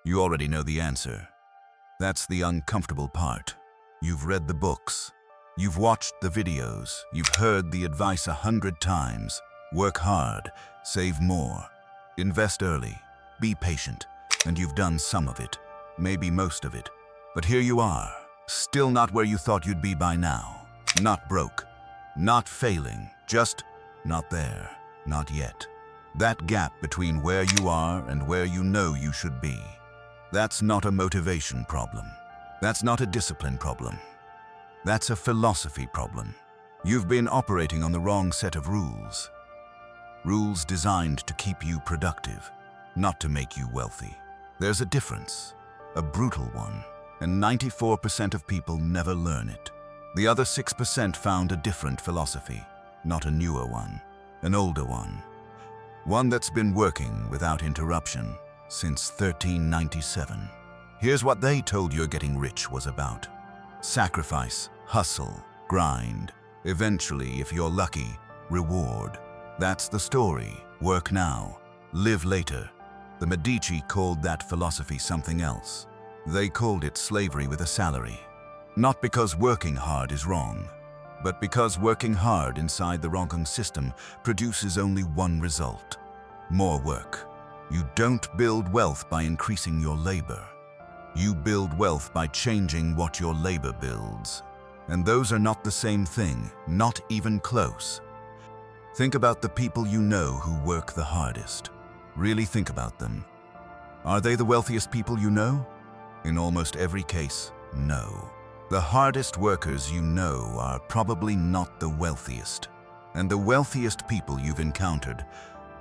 You already know the answer. That's the uncomfortable part. You've read the books. You've watched the videos. You've heard the advice 100 times. Work hard, save more, invest early, be patient, and you've done some of it, maybe most of it. But here you are, still not where you thought you'd be by now. Not broke, not failing, just not there, not yet. That gap between where you are and where you know you should be, that's not a motivation problem. That's not a discipline problem. That's a philosophy problem. You've been operating on the wrong set of rules. Rules designed to keep you productive, not to make you wealthy. There's a difference, a brutal one, and 94% of people never learn it. The other 6% found a different philosophy, not a newer one, an older one. One that's been working without interruption since 1397. Here's what they told you getting rich was about. Sacrifice, hustle, grind. Eventually, if you're lucky, reward. That's the story. Work now, live later. The Medici called that philosophy something else. They called it slavery with a salary. Not because working hard is wrong, but because working hard inside the wrong system produces only one result: more work. You don't build wealth by increasing your labor. You build wealth by changing what your labor builds. And those are not the same thing, not even close. Think about the people you know who work the hardest. Really think about them. Are they the wealthiest people you know? In almost every case, no. The hardest workers you know are probably not the wealthiest. And the wealthiest people you've encountered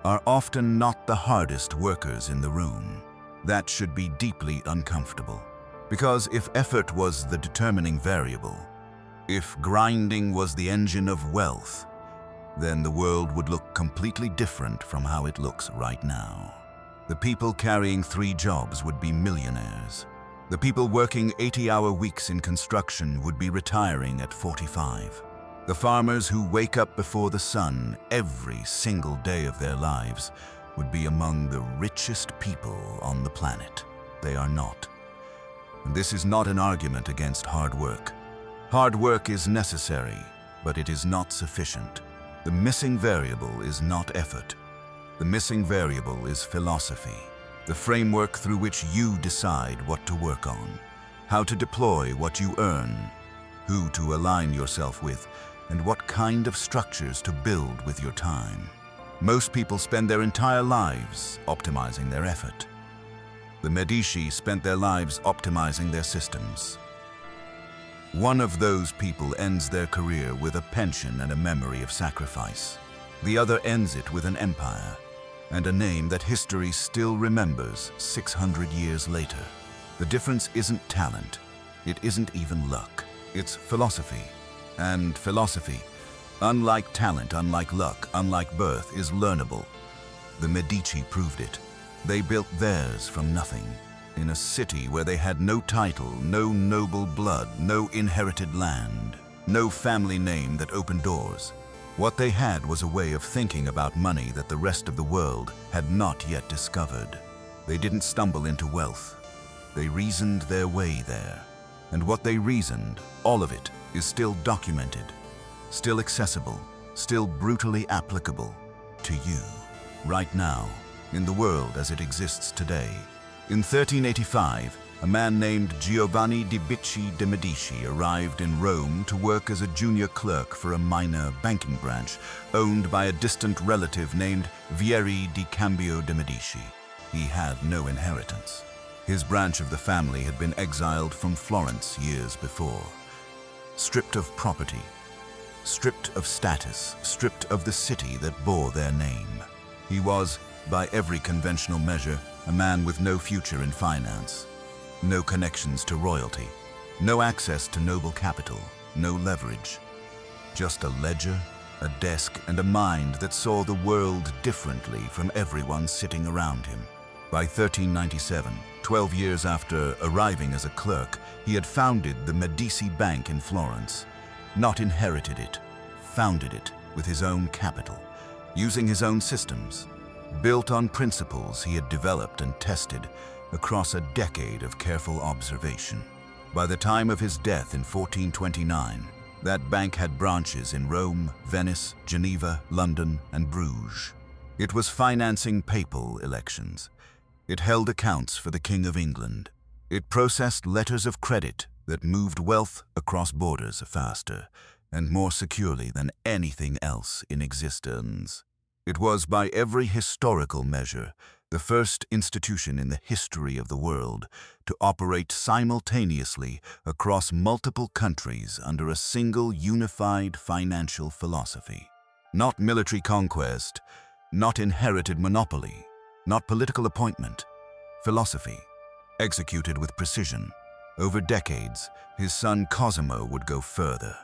are often not the hardest workers in the room. That should be deeply uncomfortable. Because if effort was the determining variable, if grinding was the engine of wealth, then the world would look completely different from how it looks right now. The people carrying 3 jobs would be millionaires. The people working 80-hour weeks in construction would be retiring at 45. The farmers who wake up before the sun every single day of their lives would be among the richest people on the planet. They are not. And this is not an argument against hard work. Hard work is necessary, but it is not sufficient. The missing variable is not effort. The missing variable is philosophy, the framework through which you decide what to work on, how to deploy what you earn, who to align yourself with, and what kind of structures to build with your time. Most people spend their entire lives optimizing their effort. The Medici spent their lives optimizing their systems. One of those people ends their career with a pension and a memory of sacrifice. The other ends it with an empire and a name that history still remembers 600 years later. The difference isn't talent. It isn't even luck. It's philosophy. And philosophy, unlike talent, unlike luck, unlike birth, is learnable. The Medici proved it. They built theirs from nothing, in a city where they had no title, no noble blood, no inherited land, no family name that opened doors. What they had was a way of thinking about money that the rest of the world had not yet discovered. They didn't stumble into wealth. They reasoned their way there. And what they reasoned, all of it, is still documented, still accessible, still brutally applicable to you, right now, in the world as it exists today. In 1385, a man named Giovanni di Bicci de Medici arrived in Rome to work as a junior clerk for a minor banking branch owned by a distant relative named Vieri di Cambio de Medici. He had no inheritance. His branch of the family had been exiled from Florence years before. Stripped of property, stripped of status, stripped of the city that bore their name. He was, by every conventional measure, a man with no future in finance, no connections to royalty, no access to noble capital, no leverage. Just a ledger, a desk, and a mind that saw the world differently from everyone sitting around him. By 1397, 12 years after arriving as a clerk, he had founded the Medici Bank in Florence. Not inherited it, founded it with his own capital, using his own systems, built on principles he had developed and tested, across a decade of careful observation. By the time of his death in 1429, that bank had branches in Rome, Venice, Geneva, London, and Bruges. It was financing papal elections. It held accounts for the King of England. It processed letters of credit that moved wealth across borders faster and more securely than anything else in existence. It was, by every historical measure, the first institution in the history of the world to operate simultaneously across multiple countries under a single unified financial philosophy. Not military conquest, not inherited monopoly, not political appointment. Philosophy, executed with precision. Over decades, his son Cosimo would go further.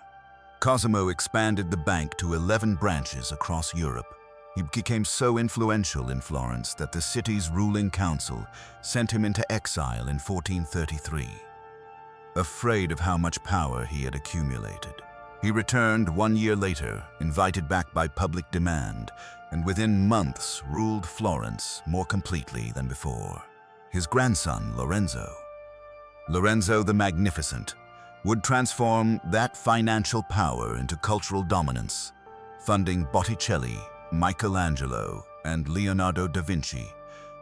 Cosimo expanded the bank to 11 branches across Europe. He became so influential in Florence that the city's ruling council sent him into exile in 1433. Afraid of how much power he had accumulated, he returned 1 year later, invited back by public demand, and within months ruled Florence more completely than before. His grandson, Lorenzo the Magnificent, would transform that financial power into cultural dominance, funding Botticelli, Michelangelo, and Leonardo da Vinci,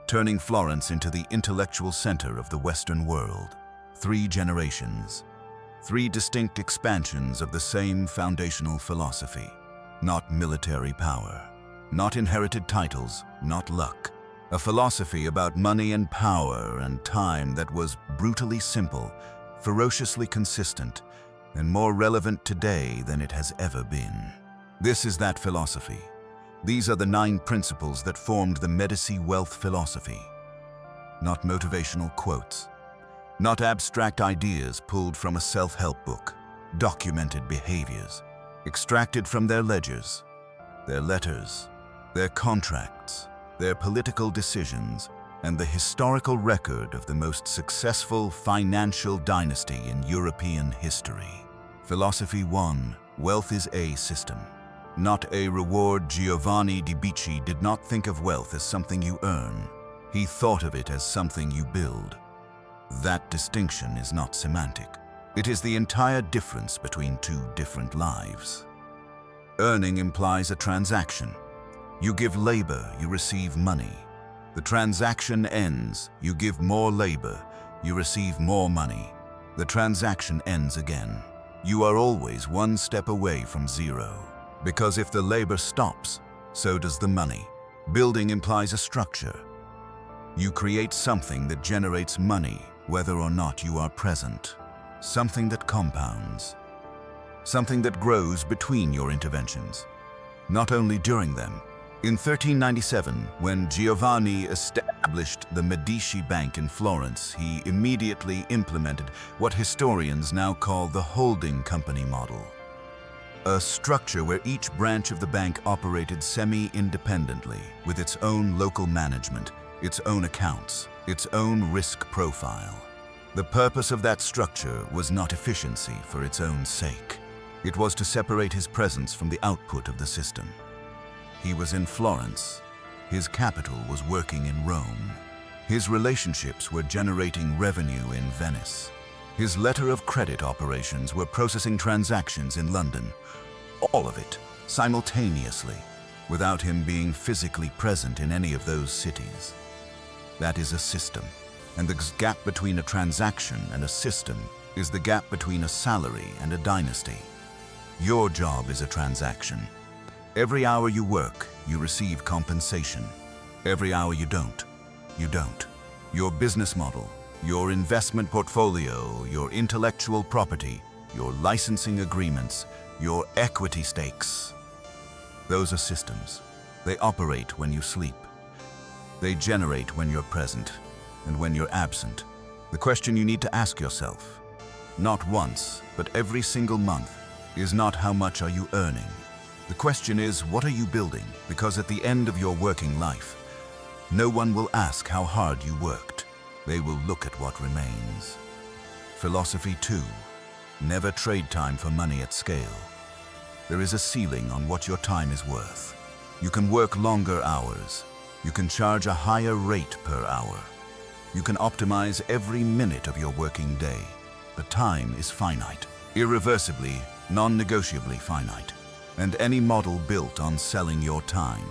turning Florence into the intellectual center of the Western world. 3 generations, 3 distinct expansions of the same foundational philosophy. Not military power, not inherited titles, not luck. A philosophy about money and power and time that was brutally simple, ferociously consistent, and more relevant today than it has ever been. This is that philosophy. These are the 9 principles that formed the Medici wealth philosophy. Not motivational quotes, not abstract ideas pulled from a self-help book, documented behaviors, extracted from their ledgers, their letters, their contracts, their political decisions, and the historical record of the most successful financial dynasty in European history. Philosophy 1. Wealth is a system, not a reward. Giovanni de Bicci did not think of wealth as something you earn. He thought of it as something you build. That distinction is not semantic. It is the entire difference between 2 different lives. Earning implies a transaction. You give labor, you receive money. The transaction ends, you give more labor, you receive more money. The transaction ends again. You are always 1 step away from zero. Because if the labor stops, so does the money. Building implies a structure. You create something that generates money, whether or not you are present. Something that compounds. Something that grows between your interventions, not only during them. In 1397, when Giovanni established the Medici Bank in Florence, he immediately implemented what historians now call the holding company model. A structure where each branch of the bank operated semi-independently, with its own local management, its own accounts, its own risk profile. The purpose of that structure was not efficiency for its own sake. It was to separate his presence from the output of the system. He was in Florence. His capital was working in Rome. His relationships were generating revenue in Venice. His letter of credit operations were processing transactions in London. All of it, simultaneously, without him being physically present in any of those cities. That is a system. And the gap between a transaction and a system is the gap between a salary and a dynasty. Your job is a transaction. Every hour you work, you receive compensation. Every hour you don't, you don't. Your business model, your investment portfolio, your intellectual property, your licensing agreements, your equity stakes. Those are systems. They operate when you sleep. They generate when you're present and when you're absent. The question you need to ask yourself, not once, but every single month, is not how much are you earning. The question is, what are you building? Because at the end of your working life, no one will ask how hard you worked. They will look at what remains. Philosophy 2. Never trade time for money at scale. There is a ceiling on what your time is worth. You can work longer hours. You can charge a higher rate per hour. You can optimize every minute of your working day. The time is finite, irreversibly, non-negotiably finite, and any model built on selling your time.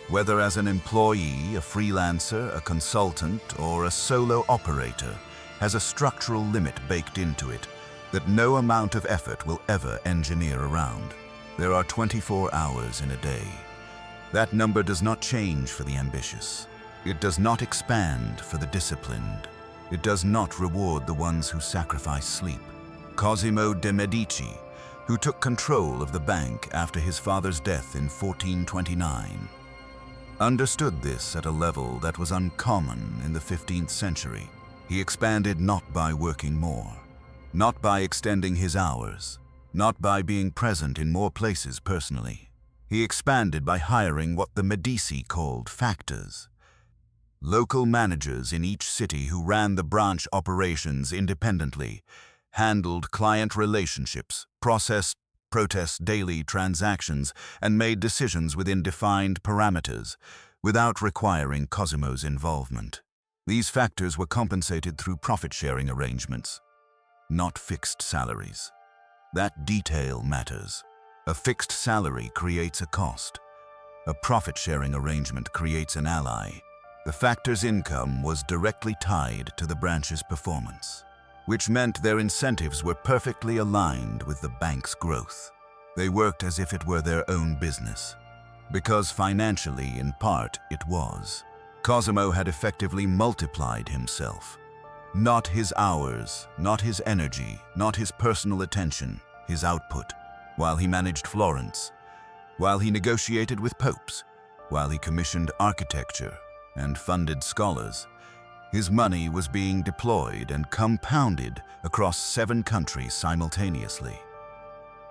Whether as an employee, a freelancer, a consultant, or a solo operator, has a structural limit baked into it that no amount of effort will ever engineer around. There are 24 hours in a day. That number does not change for the ambitious. It does not expand for the disciplined. It does not reward the ones who sacrifice sleep. Cosimo de' Medici, who took control of the bank after his father's death in 1429, understood this at a level that was uncommon in the 15th century. He expanded not by working more, not by extending his hours, not by being present in more places personally. He expanded by hiring what the Medici called factors. Local managers in each city who ran the branch operations independently, handled client relationships, processed daily transactions, and made decisions within defined parameters, without requiring Cosimo's involvement. These factors were compensated through profit-sharing arrangements, not fixed salaries. That detail matters. A fixed salary creates a cost. A profit-sharing arrangement creates an ally. The factor's income was directly tied to the branch's performance, which meant their incentives were perfectly aligned with the bank's growth. They worked as if it were their own business, because financially, in part, it was. Cosimo had effectively multiplied himself. Not his hours, not his energy, not his personal attention, his output. While he managed Florence, while he negotiated with popes, while he commissioned architecture and funded scholars, his money was being deployed and compounded across 7 countries simultaneously.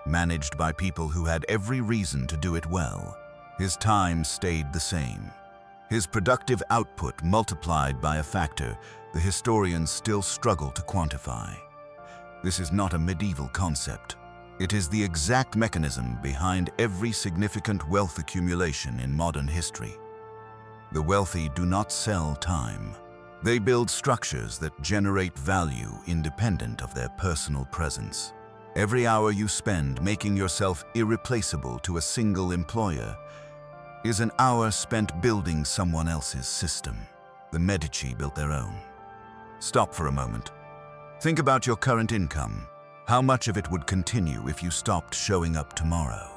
Managed by people who had every reason to do it well, his time stayed the same. His productive output multiplied by a factor the historians still struggle to quantify. This is not a medieval concept. It is the exact mechanism behind every significant wealth accumulation in modern history. The wealthy do not sell time. They build structures that generate value independent of their personal presence. Every hour you spend making yourself irreplaceable to a single employer is an hour spent building someone else's system. The Medici built their own. Stop for a moment. Think about your current income. How much of it would continue if you stopped showing up tomorrow?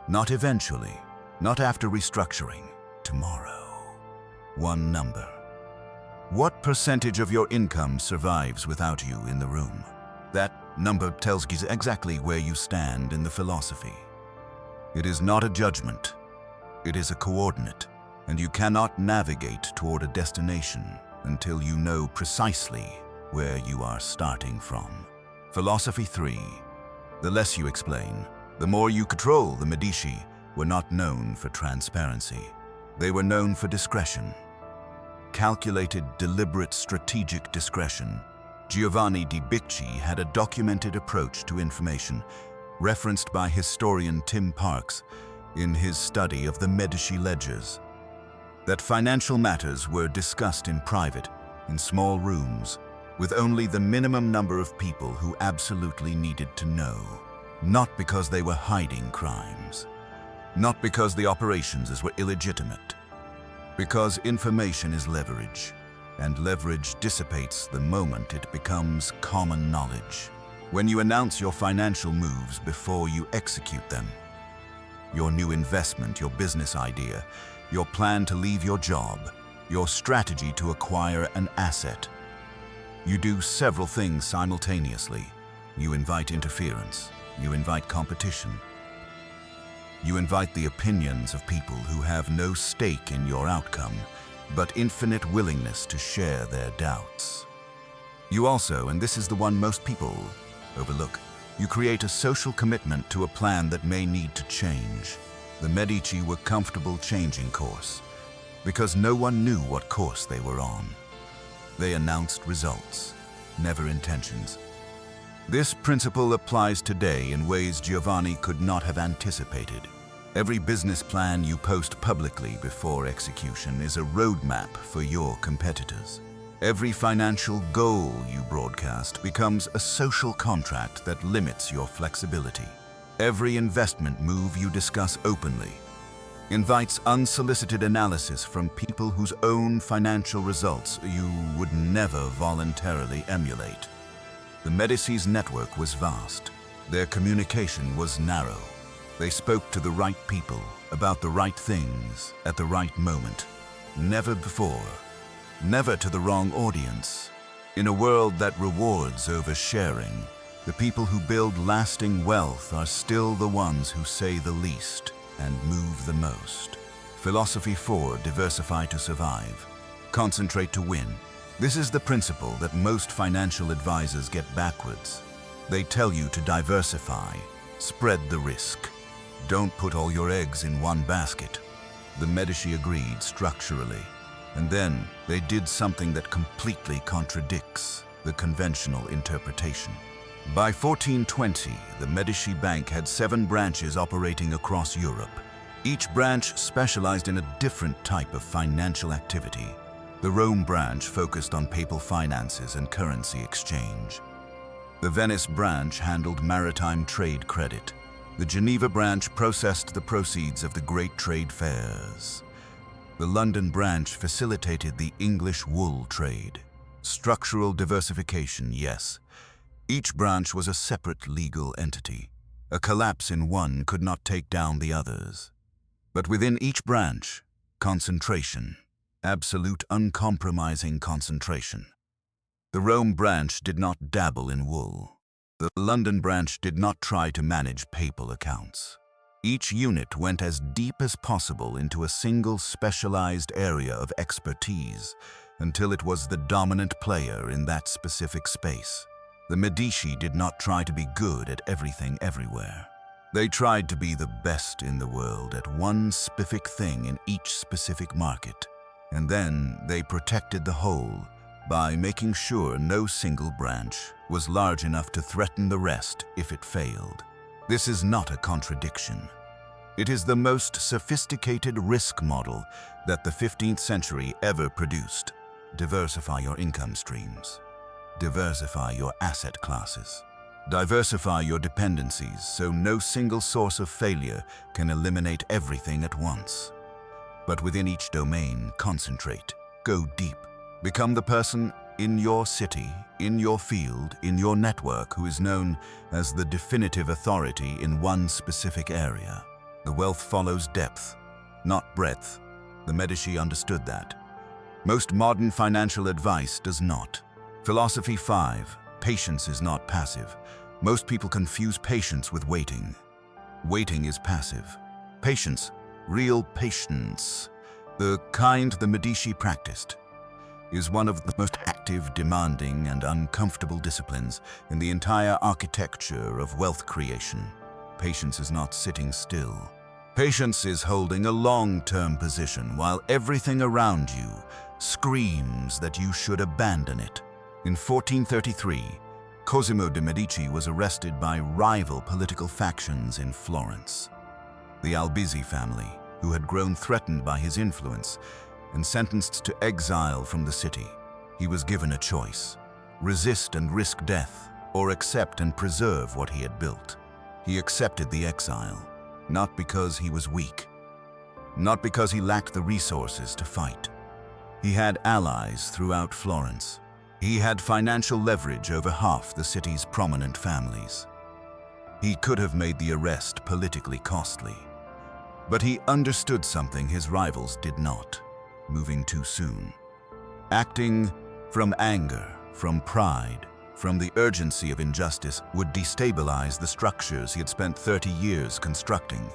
Not eventually, not after restructuring. Tomorrow. One number. What percentage of your income survives without you in the room? That number tells you exactly where you stand in the philosophy. It is not a judgment. It is a coordinate, and you cannot navigate toward a destination until you know precisely where you are starting from. Philosophy 3. The less you explain, the more you control. The Medici were not known for transparency. They were known for discretion. Calculated, deliberate, strategic discretion. Giovanni de' Bicci had a documented approach to information, referenced by historian Tim Parks in his study of the Medici ledgers. That financial matters were discussed in private, in small rooms, with only the minimum number of people who absolutely needed to know. Not because they were hiding crimes. Not because the operations were illegitimate. Because information is leverage, and leverage dissipates the moment it becomes common knowledge. When you announce your financial moves before you execute them, your new investment, your business idea, your plan to leave your job, your strategy to acquire an asset. You do several things simultaneously. You invite interference. You invite competition. You invite the opinions of people who have no stake in your outcome, but infinite willingness to share their doubts. You also, and this is the one most people overlook, you create a social commitment to a plan that may need to change. The Medici were comfortable changing course, because no one knew what course they were on. They announced results, never intentions. This principle applies today in ways Giovanni could not have anticipated. Every business plan you post publicly before execution is a roadmap for your competitors. Every financial goal you broadcast becomes a social contract that limits your flexibility. Every investment move you discuss openly invites unsolicited analysis from people whose own financial results you would never voluntarily emulate. The Medici's network was vast. Their communication was narrow. They spoke to the right people about the right things at the right moment. Never before. Never to the wrong audience. In a world that rewards oversharing, the people who build lasting wealth are still the ones who say the least and move the most. Philosophy 4, diversify to survive. Concentrate to win. This is the principle that most financial advisors get backwards. They tell you to diversify, spread the risk. Don't put all your eggs in one basket. The Medici agreed structurally. And then they did something that completely contradicts the conventional interpretation. By 1420, the Medici Bank had 7 branches operating across Europe. Each branch specialized in a different type of financial activity. The Rome branch focused on papal finances and currency exchange. The Venice branch handled maritime trade credit. The Geneva branch processed the proceeds of the great trade fairs. The London branch facilitated the English wool trade. Structural diversification, yes. Each branch was a separate legal entity. A collapse in one could not take down the others. But within each branch, concentration. Absolute, uncompromising concentration. The Rome branch did not dabble in wool. The London branch did not try to manage papal accounts. Each unit went as deep as possible into a single specialized area of expertise until it was the dominant player in that specific space. The Medici did not try to be good at everything everywhere. They tried to be the best in the world at one specific thing in each specific market. And then they protected the whole by making sure no single branch was large enough to threaten the rest if it failed. This is not a contradiction. It is the most sophisticated risk model that the 15th century ever produced. Diversify your income streams. Diversify your asset classes. Diversify your dependencies so no single source of failure can eliminate everything at once. But within each domain, concentrate. Go deep. Become the person in your city, in your field, in your network who is known as the definitive authority in one specific area. The wealth follows depth, not breadth. The Medici understood that. Most modern financial advice does not. Philosophy 5, patience is not passive. Most people confuse patience with waiting. Waiting is passive. Patience, real patience, the kind the Medici practiced, is one of the most active, demanding, and uncomfortable disciplines in the entire architecture of wealth creation. Patience is not sitting still. Patience is holding a long-term position while everything around you screams that you should abandon it. In 1433, Cosimo de' Medici was arrested by rival political factions in Florence. The Albizzi family, who had grown threatened by his influence, and sentenced to exile from the city. He was given a choice: resist and risk death, or accept and preserve what he had built. He accepted the exile, not because he was weak, not because he lacked the resources to fight. He had allies throughout Florence. He had financial leverage over half the city's prominent families. He could have made the arrest politically costly, but he understood something his rivals did not: moving too soon. Acting from anger, from pride, from the urgency of injustice would destabilize the structures he had spent 30 years constructing.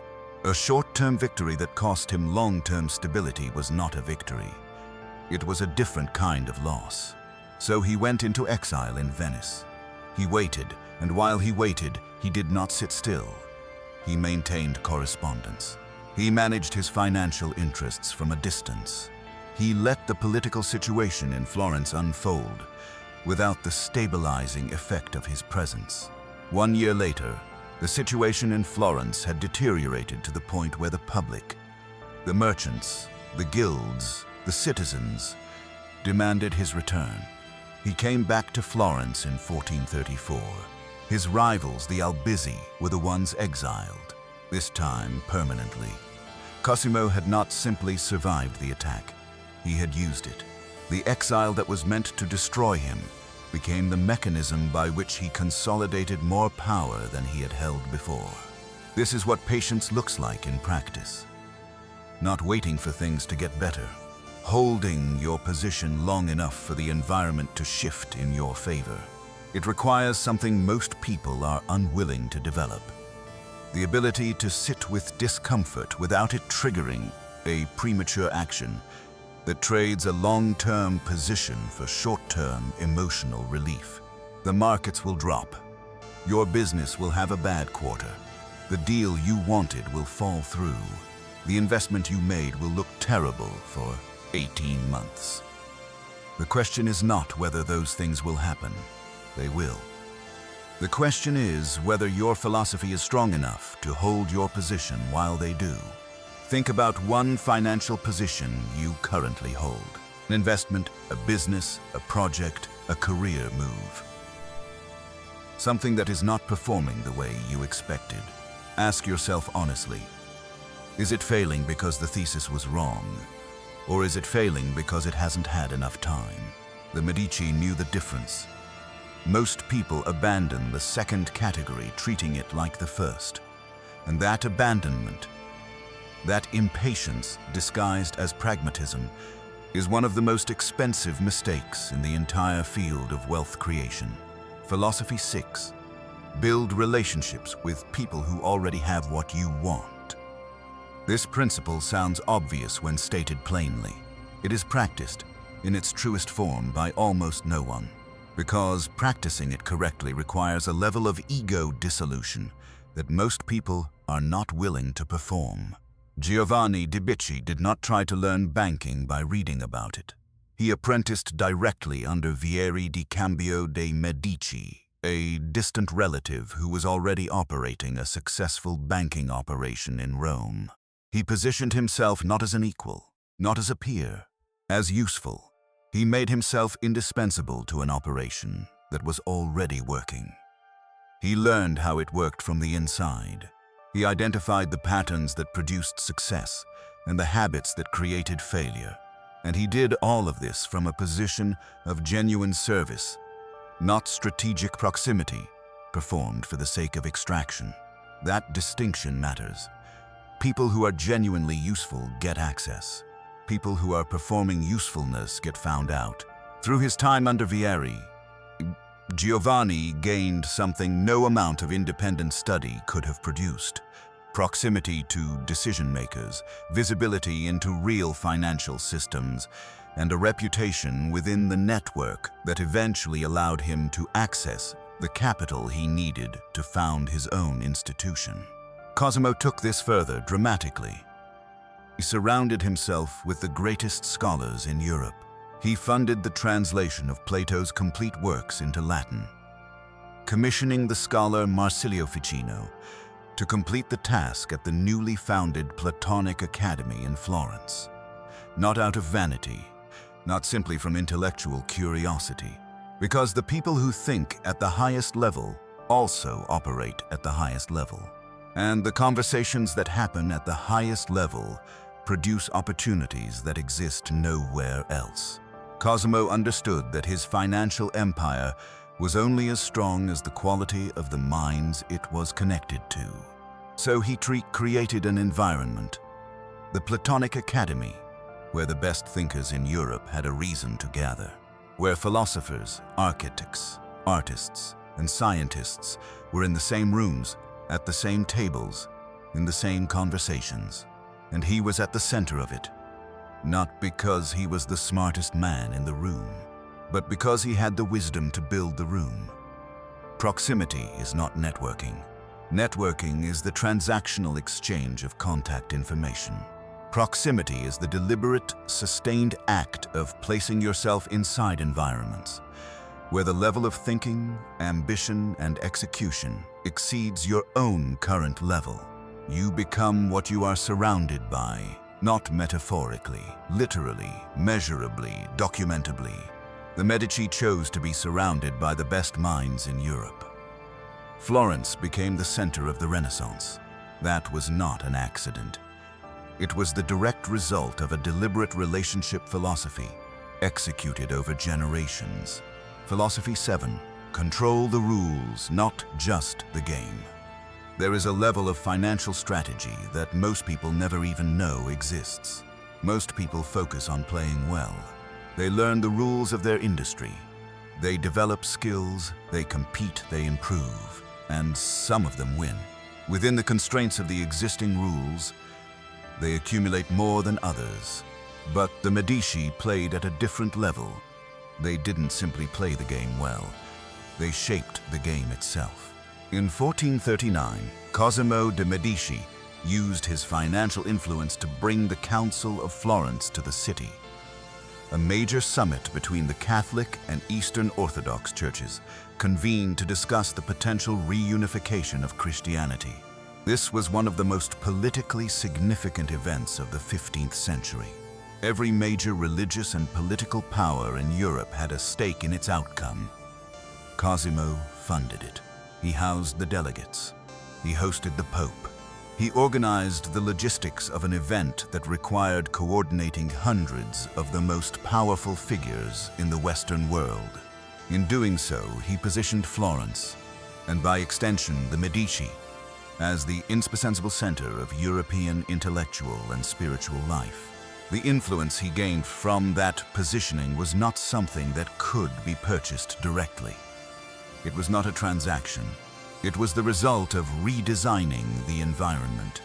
A short-term victory that cost him long-term stability was not a victory. It was a different kind of loss. So he went into exile in Venice. He waited, and while he waited, he did not sit still. He maintained correspondence. He managed his financial interests from a distance. He let the political situation in Florence unfold without the stabilizing effect of his presence. 1 year later, the situation in Florence had deteriorated to the point where the public, the merchants, the guilds, the citizens, demanded his return. He came back to Florence in 1434. His rivals, the Albizzi, were the ones exiled, this time permanently. Cosimo had not simply survived the attack. He had used it. The exile that was meant to destroy him became the mechanism by which he consolidated more power than he had held before. This is what patience looks like in practice. Not waiting for things to get better. Holding your position long enough for the environment to shift in your favor. It requires something most people are unwilling to develop. The ability to sit with discomfort without it triggering a premature action that trades a long-term position for short-term emotional relief. The markets will drop. Your business will have a bad quarter. The deal you wanted will fall through. The investment you made will look terrible for 18 months. The question is not whether those things will happen. They will. The question is whether your philosophy is strong enough to hold your position while they do. Think about one financial position you currently hold. An investment, a business, a project, a career move. Something that is not performing the way you expected. Ask yourself honestly, is it failing because the thesis was wrong? Or is it failing because it hasn't had enough time? The Medici knew the difference. Most people abandon the second category, treating it like the first. And that abandonment, that impatience disguised as pragmatism, is one of the most expensive mistakes in the entire field of wealth creation. Philosophy 6. Build relationships with people who already have what you want. This principle sounds obvious when stated plainly. It is practiced in its truest form by almost no one, because practicing it correctly requires a level of ego dissolution that most people are not willing to perform. Giovanni de Bicci did not try to learn banking by reading about it. He apprenticed directly under Vieri di Cambio de' Medici, a distant relative who was already operating a successful banking operation in Rome. He positioned himself not as an equal, not as a peer, as useful. He made himself indispensable to an operation that was already working. He learned how it worked from the inside. He identified the patterns that produced success and the habits that created failure. And he did all of this from a position of genuine service, not strategic proximity, performed for the sake of extraction. That distinction matters. People who are genuinely useful get access. People who are performing usefulness get found out. Through his time under Vieri, Giovanni gained something no amount of independent study could have produced: proximity to decision-makers, visibility into real financial systems, and a reputation within the network that eventually allowed him to access the capital he needed to found his own institution. Cosimo took this further dramatically. He surrounded himself with the greatest scholars in Europe. He funded the translation of Plato's complete works into Latin, commissioning the scholar Marsilio Ficino to complete the task at the newly founded Platonic Academy in Florence. Not out of vanity, not simply from intellectual curiosity, because the people who think at the highest level also operate at the highest level. And the conversations that happen at the highest level produce opportunities that exist nowhere else. Cosimo understood that his financial empire was only as strong as the quality of the minds it was connected to. So he created an environment, the Platonic Academy, where the best thinkers in Europe had a reason to gather, where philosophers, architects, artists, and scientists were in the same rooms, at the same tables, in the same conversations. And he was at the center of it, not because he was the smartest man in the room, but because he had the wisdom to build the room. Proximity is not networking. Networking is the transactional exchange of contact information. Proximity is the deliberate, sustained act of placing yourself inside environments where the level of thinking, ambition, and execution exceeds your own current level. You become what you are surrounded by, Not metaphorically, literally, measurably, documentably. The Medici chose to be surrounded by the best minds in Europe. Florence became the center of the Renaissance. That was not an accident. It was the direct result of a deliberate relationship philosophy executed over generations. Philosophy 7. Control the rules, not just the game. There is a level of financial strategy that most people never even know exists. Most people focus on playing well. They learn the rules of their industry. They develop skills, they compete, they improve, and some of them win. Within the constraints of the existing rules, they accumulate more than others. But the Medici played at a different level. They didn't simply play the game well. They shaped the game itself. In 1439, Cosimo de' Medici used his financial influence to bring the Council of Florence to the city. A major summit between the Catholic and Eastern Orthodox churches convened to discuss the potential reunification of Christianity. This was one of the most politically significant events of the 15th century. Every major religious and political power in Europe had a stake in its outcome. Cosimo funded it. He housed the delegates. He hosted the Pope. He organized the logistics of an event that required coordinating hundreds of the most powerful figures in the Western world. In doing so, he positioned Florence, and by extension the Medici, as the indispensable center of European intellectual and spiritual life. The influence he gained from that positioning was not something that could be purchased directly. It was not a transaction. It was the result of redesigning the environment,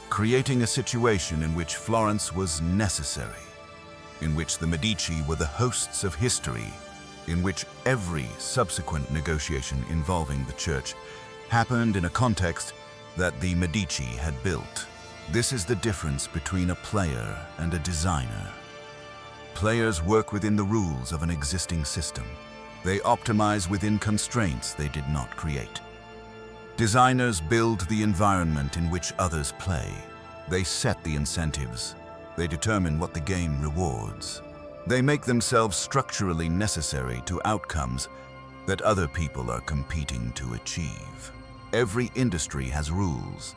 creating a situation in which Florence was necessary, in which the Medici were the hosts of history, in which every subsequent negotiation involving the church happened in a context that the Medici had built. This is the difference between a player and a designer. Players work within the rules of an existing system. They optimize within constraints they did not create. Designers build the environment in which others play. They set the incentives. They determine what the game rewards. They make themselves structurally necessary to outcomes that other people are competing to achieve. Every industry has rules.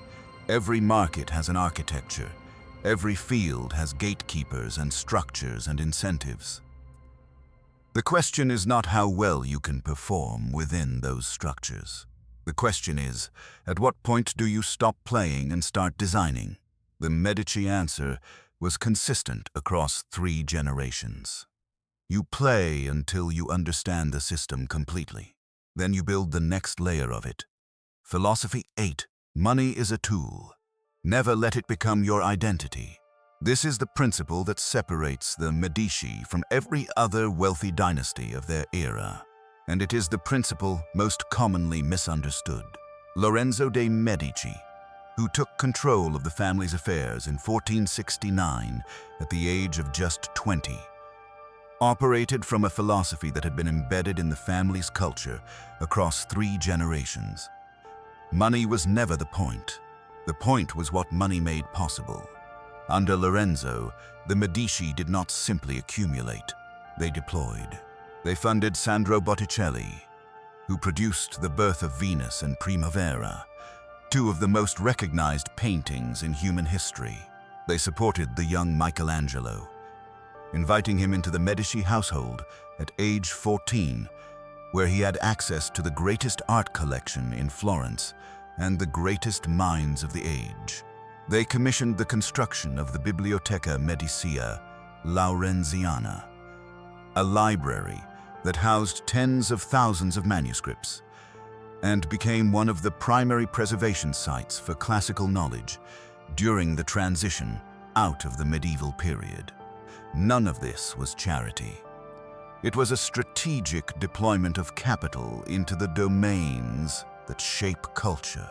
Every market has an architecture. Every field has gatekeepers and structures and incentives. The question is not how well you can perform within those structures. The question is, at what point do you stop playing and start designing? The Medici answer was consistent across 3 generations. You play until you understand the system completely. Then you build the next layer of it. Philosophy 8. Money is a tool. Never let it become your identity. This is the principle that separates the Medici from every other wealthy dynasty of their era. And it is the principle most commonly misunderstood. Lorenzo de' Medici, who took control of the family's affairs in 1469 at the age of just 20, operated from a philosophy that had been embedded in the family's culture across 3 generations. Money was never the point. The point was what money made possible. Under Lorenzo, the Medici did not simply accumulate. They deployed. They funded Sandro Botticelli, who produced The Birth of Venus and Primavera, 2 of the most recognized paintings in human history. They supported the young Michelangelo, inviting him into the Medici household at age 14, where he had access to the greatest art collection in Florence and the greatest minds of the age. They commissioned the construction of the Biblioteca Medicia Laurenziana, a library that housed tens of thousands of manuscripts and became one of the primary preservation sites for classical knowledge during the transition out of the medieval period. None of this was charity. It was a strategic deployment of capital into the domains that shape culture,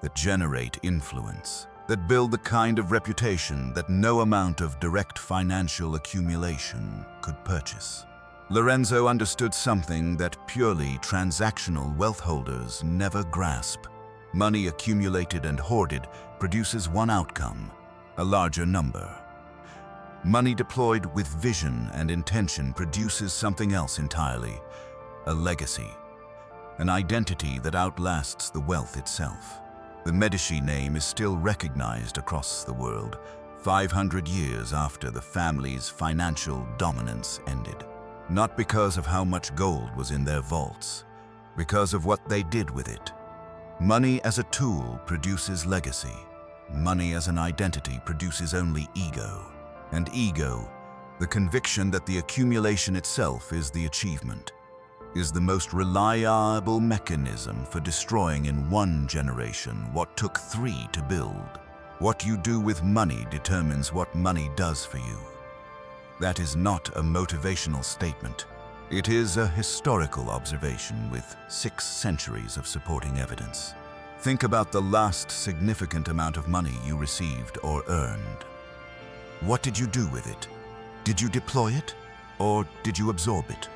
that generate influence, that build the kind of reputation that no amount of direct financial accumulation could purchase. Lorenzo understood something that purely transactional wealth holders never grasp. Money accumulated and hoarded produces one outcome: a larger number. Money deployed with vision and intention produces something else entirely, a legacy, an identity that outlasts the wealth itself. The Medici name is still recognized across the world, 500 years after the family's financial dominance ended. Not because of how much gold was in their vaults, because of what they did with it. Money as a tool produces legacy. Money as an identity produces only ego. And ego, the conviction that the accumulation itself is the achievement, is the most reliable mechanism for destroying in one generation what took 3 to build. What you do with money determines what money does for you. That is not a motivational statement. It is a historical observation with 6 centuries of supporting evidence. Think about the last significant amount of money you received or earned. What did you do with it? Did you deploy it, or did you absorb it?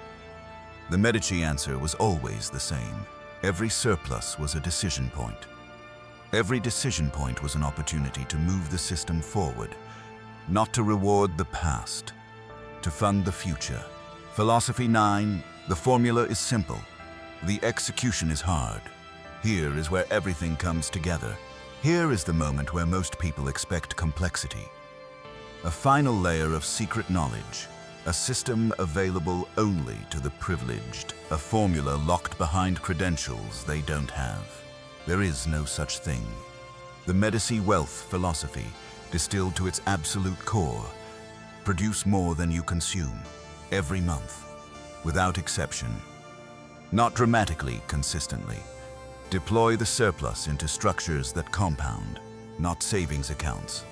The Medici answer was always the same. Every surplus was a decision point. Every decision point was an opportunity to move the system forward, not to reward the past, to fund the future. Philosophy 9, the formula is simple. The execution is hard. Here is where everything comes together. Here is the moment where most people expect complexity. A final layer of secret knowledge, a system available only to the privileged, a formula locked behind credentials they don't have. There is no such thing. The Medici wealth philosophy, distilled to its absolute core, produce more than you consume, every month, without exception. Not dramatically, consistently. Deploy the surplus into structures that compound, not savings accounts,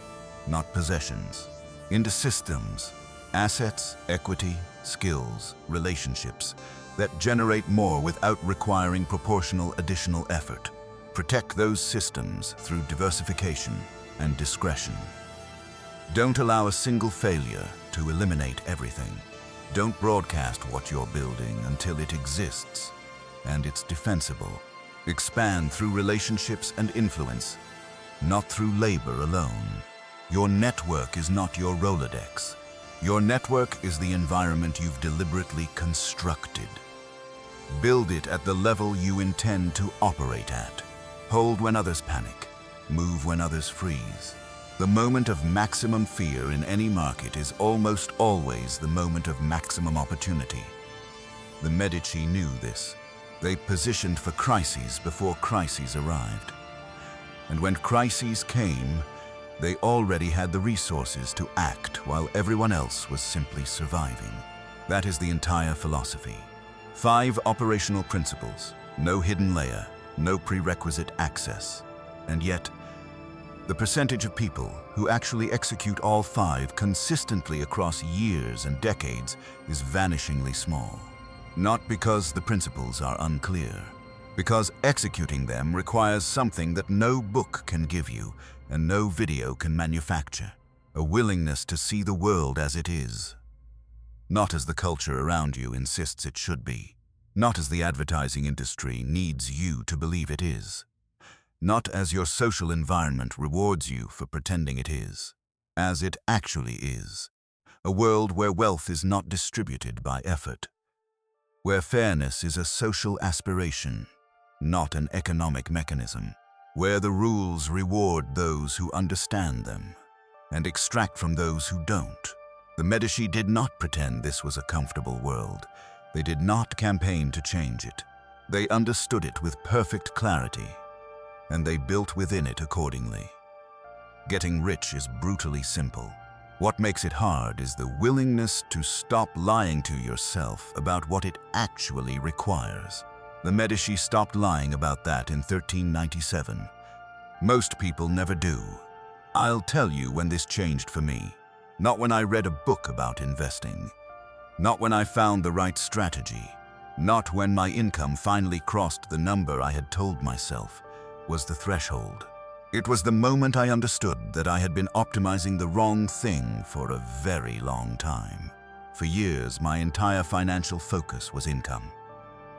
not possessions, into systems, assets, equity, skills, relationships that generate more without requiring proportional additional effort. Protect those systems through diversification and discretion. Don't allow a single failure to eliminate everything. Don't broadcast what you're building until it exists and it's defensible. Expand through relationships and influence, not through labor alone. Your network is not your Rolodex. Your network is the environment you've deliberately constructed. Build it at the level you intend to operate at. Hold when others panic. Move when others freeze. The moment of maximum fear in any market is almost always the moment of maximum opportunity. The Medici knew this. They positioned for crises before crises arrived. And when crises came, they already had the resources to act while everyone else was simply surviving. That is the entire philosophy. 5 operational principles, no hidden layer, no prerequisite access. And yet, the percentage of people who actually execute all 5 consistently across years and decades is vanishingly small. Not because the principles are unclear, because executing them requires something that no book can give you and no video can manufacture, a willingness to see the world as it is. Not as the culture around you insists it should be, not as the advertising industry needs you to believe it is, not as your social environment rewards you for pretending it is, as it actually is. A world where wealth is not distributed by effort, where fairness is a social aspiration, not an economic mechanism, where the rules reward those who understand them and extract from those who don't. The Medici did not pretend this was a comfortable world. They did not campaign to change it. They understood it with perfect clarity, and they built within it accordingly. Getting rich is brutally simple. What makes it hard is the willingness to stop lying to yourself about what it actually requires. The Medici stopped lying about that in 1397. Most people never do. I'll tell you when this changed for me. Not when I read a book about investing. Not when I found the right strategy. Not when my income finally crossed the number I had told myself was the threshold. It was the moment I understood that I had been optimizing the wrong thing for a very long time. For years, my entire financial focus was income.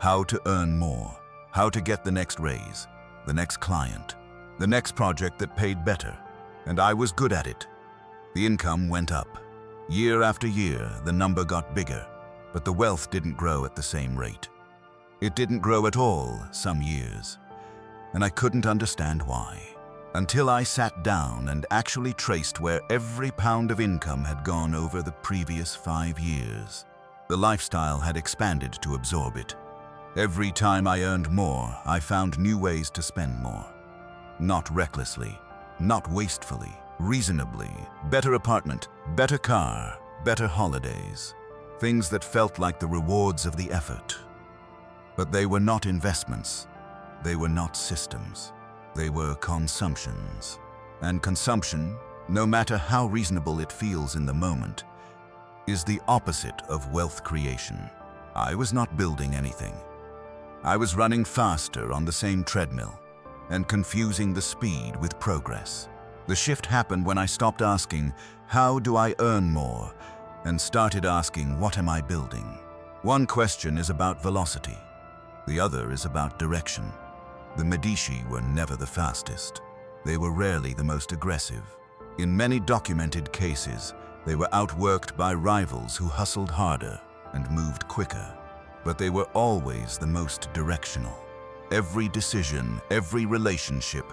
How to earn more, how to get the next raise, the next client, the next project that paid better. And I was good at it. The income went up. Year after year, the number got bigger, but the wealth didn't grow at the same rate. It didn't grow at all some years, and I couldn't understand why. Until I sat down and actually traced where every pound of income had gone over the previous 5 years. The lifestyle had expanded to absorb it. Every time I earned more, I found new ways to spend more. Not recklessly, not wastefully, reasonably. Better apartment, better car, better holidays. Things that felt like the rewards of the effort. But they were not investments. They were not systems. They were consumptions. And consumption, no matter how reasonable it feels in the moment, is the opposite of wealth creation. I was not building anything. I was running faster on the same treadmill and confusing the speed with progress. The shift happened when I stopped asking, how do I earn more, and started asking, what am I building? One question is about velocity. The other is about direction. The Medici were never the fastest. They were rarely the most aggressive. In many documented cases, they were outworked by rivals who hustled harder and moved quicker. But they were always the most directional. Every decision, every relationship,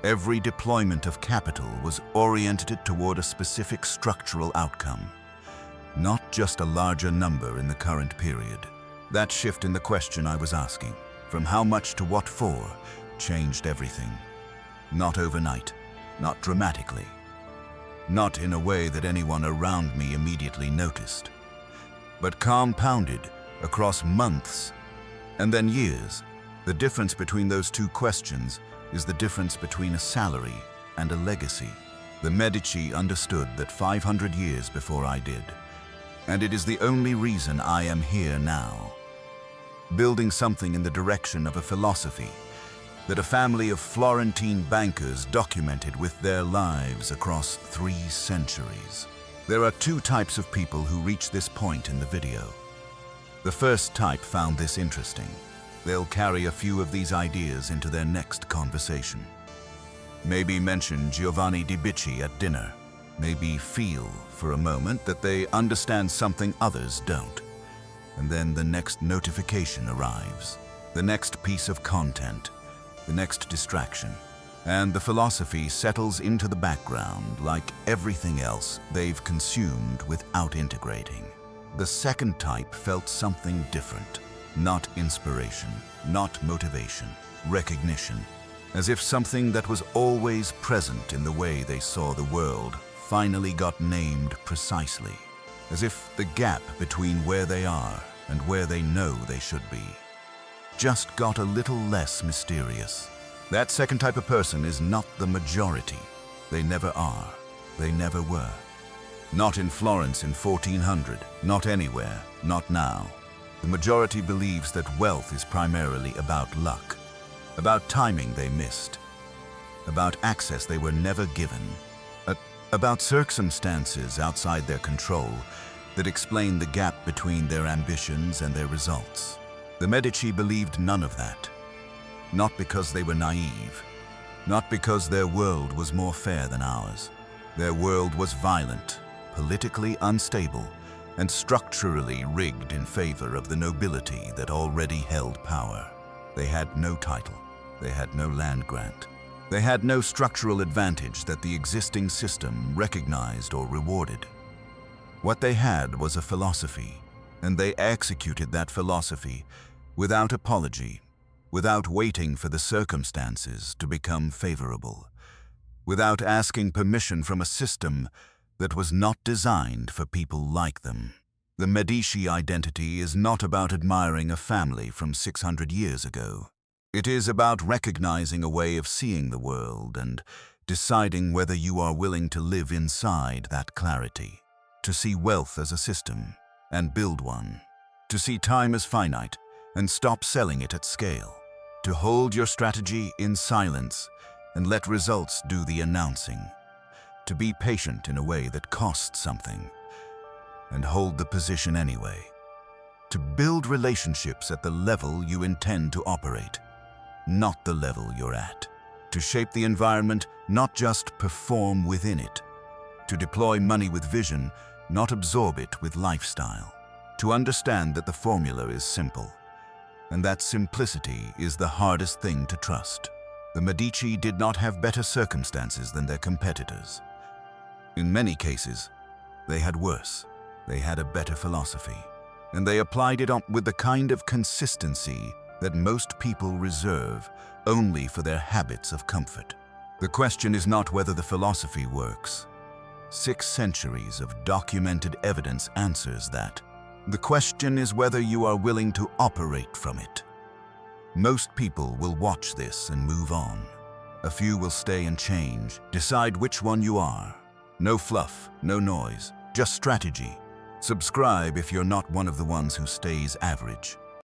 every deployment of capital was oriented toward a specific structural outcome, not just a larger number in the current period. That shift in the question I was asking, from how much to what for, changed everything. Not overnight, not dramatically, not in a way that anyone around me immediately noticed, but compounded across months and then years. The difference between those two questions is the difference between a salary and a legacy. The Medici understood that 500 years before I did, and it is the only reason I am here now, building something in the direction of a philosophy that a family of Florentine bankers documented with their lives across 3 centuries. There are 2 types of people who reach this point in the video. The first type found this interesting. They'll carry a few of these ideas into their next conversation. Maybe mention Giovanni di Bicci at dinner. Maybe feel for a moment that they understand something others don't. And then the next notification arrives, the next piece of content, the next distraction, and the philosophy settles into the background like everything else they've consumed without integrating. The second type felt something different. Not inspiration, not motivation, recognition. As if something that was always present in the way they saw the world finally got named precisely. As if the gap between where they are and where they know they should be just got a little less mysterious. That second type of person is not the majority. They never are. They never were. Not in Florence in 1400, not anywhere, not now. The majority believes that wealth is primarily about luck, about timing they missed, about access they were never given, about circumstances outside their control that explain the gap between their ambitions and their results. The Medici believed none of that, not because they were naive, not because their world was more fair than ours. Their world was violent, politically unstable, and structurally rigged in favor of the nobility that already held power. They had no title. They had no land grant. They had no structural advantage that the existing system recognized or rewarded. What they had was a philosophy, and they executed that philosophy without apology, without waiting for the circumstances to become favorable, without asking permission from a system that was not designed for people like them. The Medici identity is not about admiring a family from 600 years ago. It is about recognizing a way of seeing the world and deciding whether you are willing to live inside that clarity, to see wealth as a system and build one, to see time as finite and stop selling it at scale, to hold your strategy in silence and let results do the announcing, to be patient in a way that costs something and hold the position anyway, to build relationships at the level you intend to operate, not the level you're at, to shape the environment, not just perform within it, To deploy money with vision, not absorb it with lifestyle. To understand that the formula is simple, and that simplicity is the hardest thing to trust. The Medici did not have better circumstances than their competitors. In many cases, they had worse. They had a better philosophy, and they applied it with the kind of consistency that most people reserve only for their habits of comfort. The question is not whether the philosophy works. 6 centuries of documented evidence answers that. The question is whether you are willing to operate from it. Most people will watch this and move on. A few will stay and change, decide which one you are. No fluff, no noise, just strategy. Subscribe if you're not one of the ones who stays average.